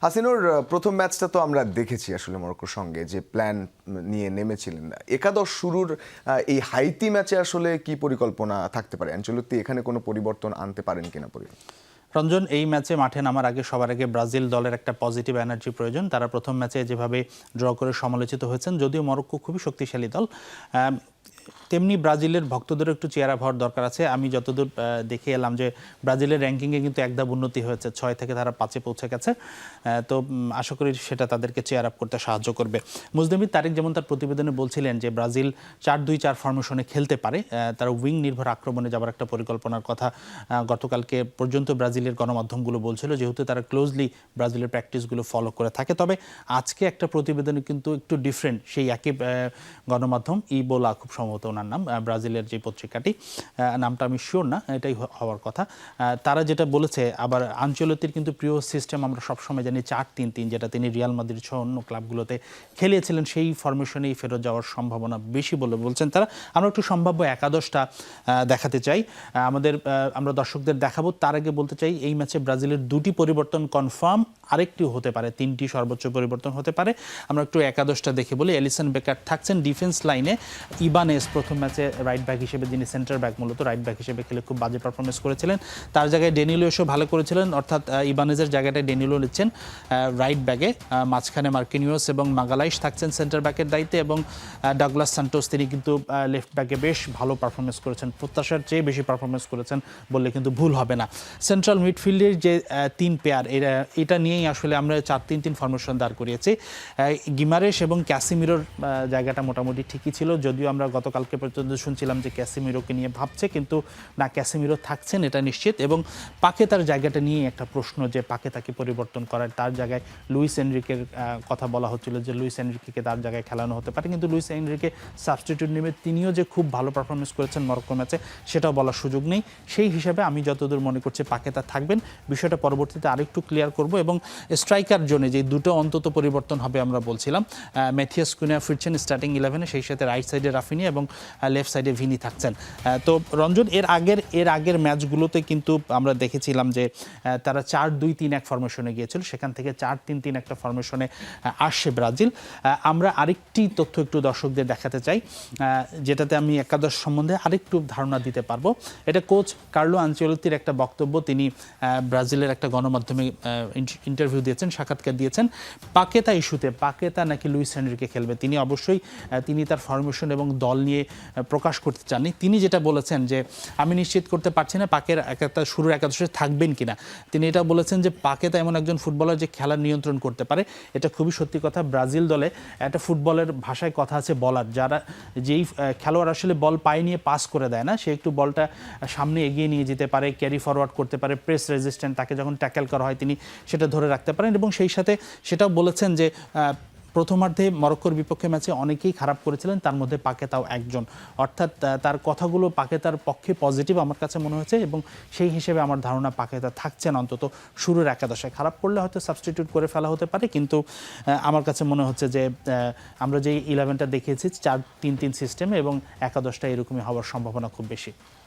হাসিনুর, প্রথম ম্যাচটা তো আমরা দেখেছি আসলে মরক্কোর সঙ্গে যে প্ল্যান নিয়ে নেমেছিলেন। একাদশ শুরুর এই হাইতি ম্যাচে আসলে কি পরিকল্পনা থাকতে পারে? আনচেলত্তি এখানে কোনো পরিবর্তন আনতে পারেন কিনা? রঞ্জন, এই ম্যাচে মাঠে নামার আগে সবার আগে ব্রাজিল দলের একটা পজিটিভ এনার্জি প্রয়োজন। তারা প্রথম ম্যাচে যেভাবে ড্র করে সমালোচিত হয়েছেন, যদিও মরক্কো খুবই শক্তিশালী দল, তেমনি ব্রাজিলের ভক্তদেরও একটু চেয়ার আপ হওয়ার দরকার আছে। আমি যতদূর দেখে এলাম যে ব্রাজিলের র্যাঙ্কিংয়ে কিন্তু এক ধাপ উন্নতি হয়েছে, 6 থেকে তারা 5-এ পৌঁছে গেছে। তো আশা করি সেটা তাদেরকে চেয়ার আপ করতে সাহায্য করবে। মুজদামির তারিক যেমন তার প্রতিবেদনে বলছিলেন যে ব্রাজিল 4-2-4 ফরমেশনে খেলতে পারে, তারা উইং নির্ভর আক্রমণে যাবার একটা পরিকল্পনার কথা গতকালকে পর্যন্ত ব্রাজিলের গণমাধ্যমগুলো বলছিল, যেহেতু তারা ক্লোজলি ব্রাজিলের প্র্যাকটিসগুলো ফলো করে থাকে। তবে আজকে একটা প্রতিবেদনে কিন্তু একটু ডিফারেন্ট, সেই একই গণমাধ্যম ইবোলা, খুব সম্ভবত ওনার নাম, ব্রাজিলের যে পত্রিকাটি, নামটা আমি শিওর না, এটাই হওয়ার কথা। তারা যেটা বলেছে, আবার আনচেলত্তির কিন্তু প্রিয় সিস্টেম আমরা সবসময় জানি 4-3-3, যেটা তিনি রিয়াল মাদ্রিদ সহ অন্য ক্লাবগুলোতে খেলিয়েছিলেন, সেই ফরমেশনেই ফেরত যাওয়ার সম্ভাবনা বেশি বলে বলছেন তারা। আমরা একটু সম্ভাব্য একাদশটা দেখাতে চাই, আমরা দর্শকদের দেখাবো। তার আগে বলতে চাই, এই ম্যাচে ব্রাজিলের 2টি পরিবর্তন কনফার্ম, আরেকটি হতে পারে, 3টি সর্বোচ্চ পরিবর্তন হতে পারে। আমরা একটু একাদশটা দেখে বলি। এলিসন বেকার থাকছেন ডিফেন্স লাইনে। ইবানেস প্রথম ম্যাচে রাইট ব্যাক হিসেবে, যিনি সেন্টার ব্যাক মূলত রাইট ব্যাক হিসেবে খেলে খুব বাজে পারফরমেন্স করেছিলেন, তার জায়গায় ডেনিলো এসেও ভালো করেছিলেন, অর্থাৎ ইবানেজের জায়গাটায় ডেনিলো নিচ্ছেন রাইট ব্যাকে। মাঝখানে মার্কিনিওস এবং মাগালাইশ থাকছেন সেন্টার ব্যাকের দায়িত্বে, এবং ডাগলাস সান্টোস তিনি কিন্তু লেফট ব্যাকে বেশ ভালো পারফরমেন্স করেছেন, প্রত্যাশার চেয়ে বেশি পারফরমেন্স করেছেন বললে কিন্তু ভুল হবে না। সেন্ট্রাল মিডফিল্ডের যে 3 পেয়ার, এটা নিয়েই আসলে আমরা 4-3-3 ফরমেশন দাঁড় করিয়েছি। গিমারেশ এবং ক্যাসিমিরোর জায়গাটা মোটামুটি ঠিকই ছিল, যদিও আমরা গতকালকে পর্যন্ত শুনছিলাম যে ক্যাসিমিরোকে নিয়ে ভাবছে, কিন্তু না, ক্যাসিমিরো থাকছেন এটা নিশ্চিত। এবং পাকেতার জায়গাটা নিয়ে একটা প্রশ্ন, যে পাকেতাকে পরিবর্তন করার, তার জায়গায় লুইস এনরিকের কথা বলা হচ্ছিল যে লুইস এনরিকে তার জায়গায় খেলানো হতে পারে, কিন্তু লুইস এনরিকে সাবস্টিটিউট নেমে তিনিও যে খুব ভালো পারফরমেন্স করেছেন মরক্কো ম্যাচে, সেটাও বলার সুযোগ নেই। সেই হিসাবে আমি যতদূর মনে করছি পাকেতা থাকবেন, বিষয়টা পরবর্তীতে আরেকটু ক্লিয়ার করব। এবং স্ট্রাইকার জোনে যে 2টো অন্তত পরিবর্তন হবে আমরা বলছিলাম, ম্যাথিয়াস কুনিয়া ফিরছেন স্টার্টিং 11-এ, সেই সাথে রাইট সাইডে রাফিনি এবং লেফট সাইডে ভিনি থাকছেন। তো রঞ্জন, এর আগের ম্যাচগুলোতে কিন্তু আমরা দেখেছিলাম যে তারা 4-2-3-1 ফরমেশনে গিয়েছিল, সেখান থেকে 4-3-3 একটা ফরমেশনে আসছে ব্রাজিল। আমরা আরেকটি তথ্য একটু দর্শকদের দেখাতে চাই, যেটাতে আমি একাদশ সম্বন্ধে আরেকটু ধারণা দিতে পারবো। এটা কোচ কার্লো আনচেলত্তির একটা বক্তব্য, তিনি ব্রাজিলের একটা গণমাধ্যমে ইন্টারভিউ দিয়েছেন, সাক্ষাৎকার দিয়েছেন। পাকেতা ইস্যুতে, পাকেতা নাকি লুইস এনরিকে খেলবে, তিনি অবশ্যই তিনি তার ফরমেশন এবং দল নিয়ে প্রকাশ করতে চাননি। তিনি যেটা বলেছেন যে আমি নিশ্চিত করতে পারছি না পাকের শুরুর একাদশে থাকবেন কিনা। তিনি এটা বলেছেন যে পাকেতা এমন একজন ফুটবলার যে খেলার নিয়ন্ত্রণ করতে পারে, এটা খুবই সত্যি কথা। ব্রাজিল দলে একটা ফুটবলের ভাষায় কথা আছে বলার, যারা যেই খেলোয়াড় আসলে বল পায়ে নিয়ে পাস করে দেয় না, সে একটু বলটা সামনে এগিয়ে নিয়ে যেতে পারে, ক্যারি ফরওয়ার্ড করতে পারে, প্রেস রেজিস্ট্যান্ট, তাকে যখন ট্যাকেল করা হয় তিনি সেটা ধরে রাখতে পারেন। এবং সেই সাথে সেটাও বলেছেন যে প্রথমার্ধে মরক্কোর বিপক্ষে ম্যাচে অনেকেই খারাপ করেছিলেন, তার মধ্যে পাকেতাও একজন, অর্থাৎ তার কথাগুলো পাকেতার পক্ষে পজিটিভ আমার কাছে মনে হয়েছে। এবং সেই হিসেবে আমার ধারণা পাকেতা থাকছেন অন্তত শুরুর একাদশে। খারাপ করলে হয়তো সাবস্টিটিউট করে ফেলা হতে পারে, কিন্তু আমার কাছে মনে হচ্ছে যে আমরা যে 11টা দেখিয়েছি 4-3-3 সিস্টেমে, এবং একাদশটা এরকমই হওয়ার সম্ভাবনা খুব বেশি।